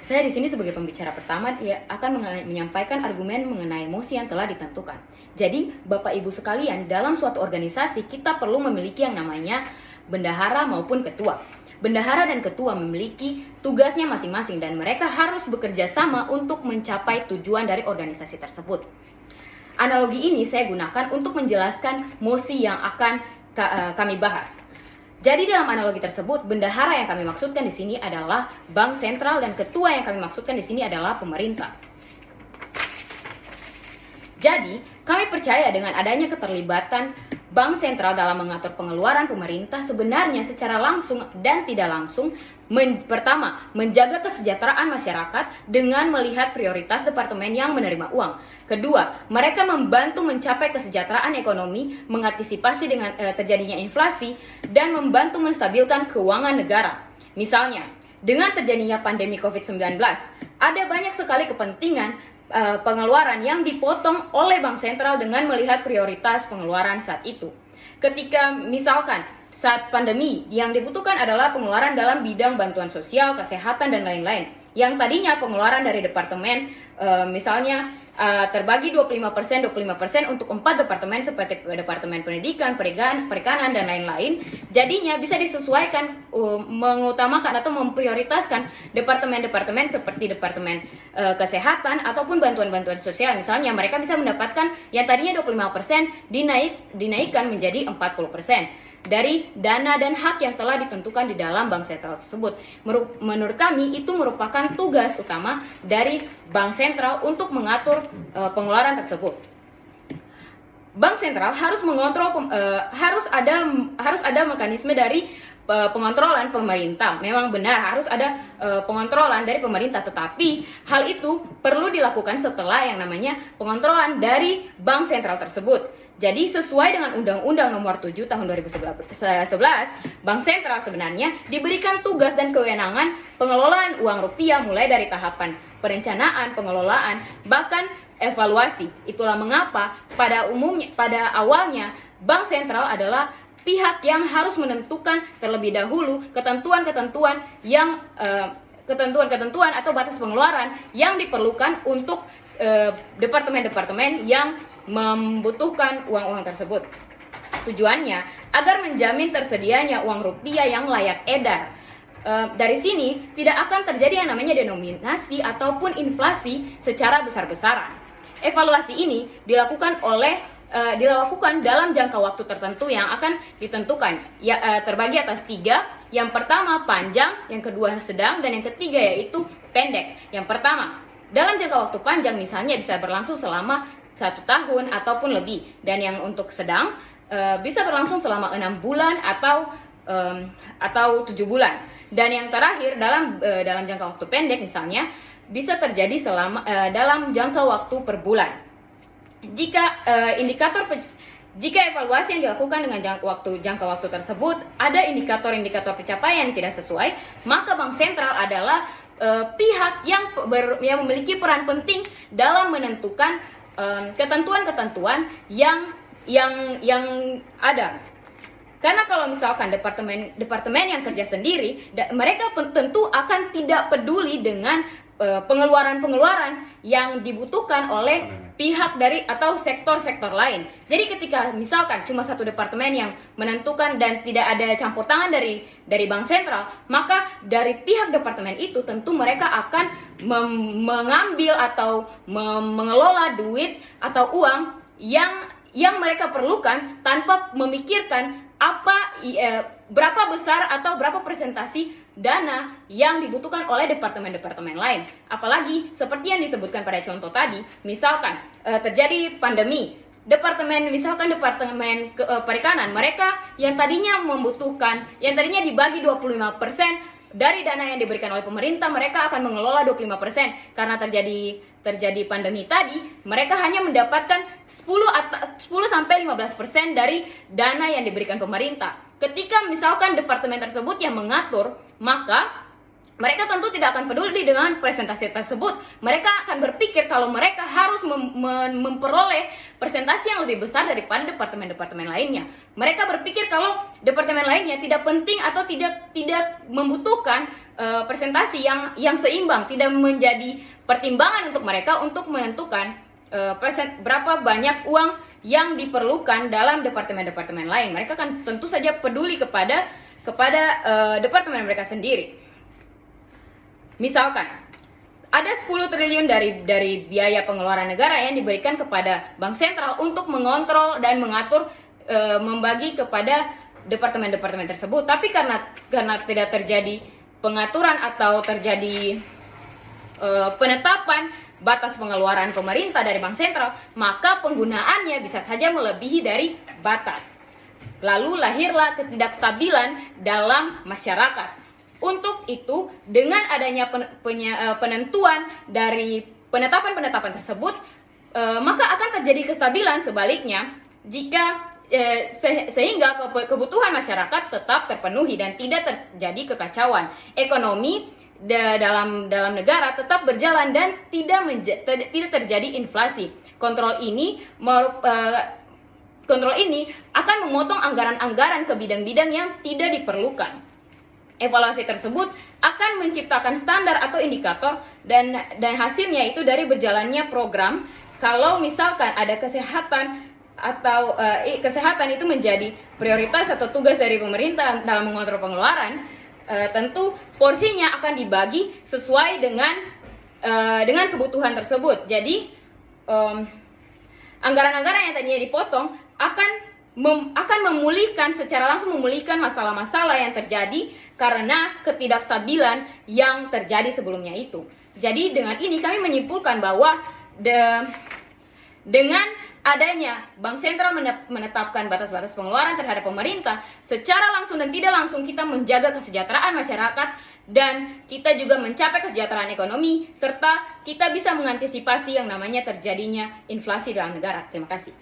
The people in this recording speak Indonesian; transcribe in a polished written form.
Saya di sini sebagai pembicara pertama akan menyampaikan argumen mengenai mosi yang telah ditentukan. Jadi, Bapak Ibu sekalian, dalam suatu organisasi kita perlu memiliki yang namanya bendahara maupun ketua. Bendahara dan ketua memiliki tugasnya masing-masing dan mereka harus bekerja sama untuk mencapai tujuan dari organisasi tersebut. Analogi ini saya gunakan untuk menjelaskan mosi yang akan kami bahas. Jadi dalam analogi tersebut, bendahara yang kami maksudkan di sini adalah bank sentral dan ketua yang kami maksudkan di sini adalah pemerintah. Jadi, kami percaya dengan adanya keterlibatan bank sentral dalam mengatur pengeluaran pemerintah sebenarnya secara langsung dan tidak langsung pertama, menjaga kesejahteraan masyarakat dengan melihat prioritas departemen yang menerima uang. Kedua, mereka membantu mencapai kesejahteraan ekonomi, mengantisipasi dengan terjadinya inflasi, dan membantu menstabilkan keuangan negara. Misalnya, dengan terjadinya pandemi COVID-19, ada banyak sekali kepentingan pengeluaran yang dipotong oleh bank sentral dengan melihat prioritas pengeluaran saat itu. Ketika misalkan saat pandemi yang dibutuhkan adalah pengeluaran dalam bidang bantuan sosial, kesehatan, dan lain-lain. Yang tadinya pengeluaran dari departemen misalnya terbagi 25% untuk 4 departemen seperti departemen pendidikan, perikanan, dan lain-lain. Jadinya bisa disesuaikan mengutamakan atau memprioritaskan departemen-departemen seperti departemen kesehatan ataupun bantuan-bantuan sosial. Misalnya mereka bisa mendapatkan yang tadinya 25% dinaikkan menjadi 40% dari dana dan hak yang telah ditentukan di dalam bank sentral tersebut. Menurut kami itu merupakan tugas utama dari bank sentral untuk mengatur pengeluaran tersebut. Bank sentral harus mengontrol harus ada mekanisme dari pengontrolan pemerintah. Memang benar harus ada pengontrolan dari pemerintah, tetapi hal itu perlu dilakukan setelah yang namanya pengontrolan dari bank sentral tersebut. Jadi sesuai dengan Undang-Undang Nomor 7 Tahun 2011, Bank Sentral sebenarnya diberikan tugas dan kewenangan pengelolaan uang rupiah mulai dari tahapan perencanaan, pengelolaan, bahkan evaluasi. Itulah mengapa pada awalnya Bank Sentral adalah pihak yang harus menentukan terlebih dahulu ketentuan-ketentuan atau batas pengeluaran yang diperlukan untuk departemen-departemen yang membutuhkan uang-uang tersebut. Tujuannya agar menjamin tersedianya uang rupiah yang layak edar. Dari sini tidak akan terjadi yang namanya denominasi ataupun inflasi secara besar-besaran. Evaluasi ini dilakukan dalam jangka waktu tertentu yang akan ditentukan, terbagi atas 3. Yang pertama panjang, yang kedua sedang, dan yang ketiga yaitu pendek. Yang pertama, dalam jangka waktu panjang misalnya bisa berlangsung selama 1 tahun ataupun lebih, dan yang untuk sedang bisa berlangsung selama 6 bulan atau 7 bulan, dan yang terakhir dalam jangka waktu pendek misalnya bisa terjadi dalam jangka waktu per bulan. Jika evaluasi yang dilakukan dengan jangka waktu tersebut ada indikator-indikator pencapaian yang tidak sesuai, maka bank sentral adalah pihak yang memiliki peran penting dalam menentukan ketentuan-ketentuan yang ada. Karena kalau misalkan departemen yang kerja sendiri, mereka tentu akan tidak peduli dengan pengeluaran-pengeluaran yang dibutuhkan oleh pihak dari atau sektor-sektor lain. Jadi ketika misalkan cuma satu departemen yang menentukan dan tidak ada campur tangan dari bank sentral, maka dari pihak departemen itu tentu mereka akan mengambil atau mengelola duit atau uang yang mereka perlukan tanpa memikirkan berapa besar atau berapa presentasi dana yang dibutuhkan oleh departemen-departemen lain. Apalagi seperti yang disebutkan pada contoh tadi, misalkan terjadi pandemi, departemen perikanan, mereka yang tadinya dibagi 25% dari dana yang diberikan oleh pemerintah, mereka akan mengelola 25%. Karena terjadi pandemi tadi, mereka hanya mendapatkan 10-15% dari dana yang diberikan pemerintah. Ketika misalkan departemen tersebut yang mengatur, maka mereka tentu tidak akan peduli dengan presentasi tersebut. Mereka akan berpikir kalau mereka harus memperoleh presentasi yang lebih besar daripada departemen-departemen lainnya. Mereka berpikir kalau departemen lainnya tidak penting atau tidak membutuhkan presentasi yang seimbang, tidak menjadi pertimbangan untuk mereka untuk menentukan berapa banyak uang yang diperlukan dalam departemen-departemen lain. Mereka kan tentu saja peduli kepada departemen mereka sendiri. Misalkan ada 10 triliun dari biaya pengeluaran negara yang diberikan kepada Bank Sentral untuk mengontrol dan mengatur, membagi kepada departemen-departemen tersebut. Tapi karena tidak terjadi pengaturan atau terjadi penetapan batas pengeluaran pemerintah dari Bank Sentral, maka penggunaannya bisa saja melebihi dari batas. Lalu lahirlah ketidakstabilan dalam masyarakat. Untuk itu, dengan adanya penentuan dari penetapan-penetapan tersebut, maka akan terjadi kestabilan. Sebaliknya, jika sehingga kebutuhan masyarakat tetap terpenuhi dan tidak terjadi kekacauan ekonomi dalam negara tetap berjalan dan tidak terjadi inflasi. Kontrol ini akan memotong anggaran-anggaran ke bidang-bidang yang tidak diperlukan. Evaluasi tersebut akan menciptakan standar atau indikator dan hasilnya itu dari berjalannya program. Kalau misalkan ada kesehatan atau kesehatan itu menjadi prioritas atau tugas dari pemerintah dalam mengontrol pengeluaran, tentu porsinya akan dibagi sesuai dengan kebutuhan tersebut. Jadi anggaran-anggaran yang tadinya dipotong akan memulihkan secara langsung memulihkan masalah-masalah yang terjadi karena ketidakstabilan yang terjadi sebelumnya itu. Jadi dengan ini kami menyimpulkan bahwa dengan adanya Bank Sentral menetapkan batas-batas pengeluaran terhadap pemerintah, secara langsung dan tidak langsung kita menjaga kesejahteraan masyarakat dan kita juga mencapai kesejahteraan ekonomi serta kita bisa mengantisipasi yang namanya terjadinya inflasi dalam negara. Terima kasih.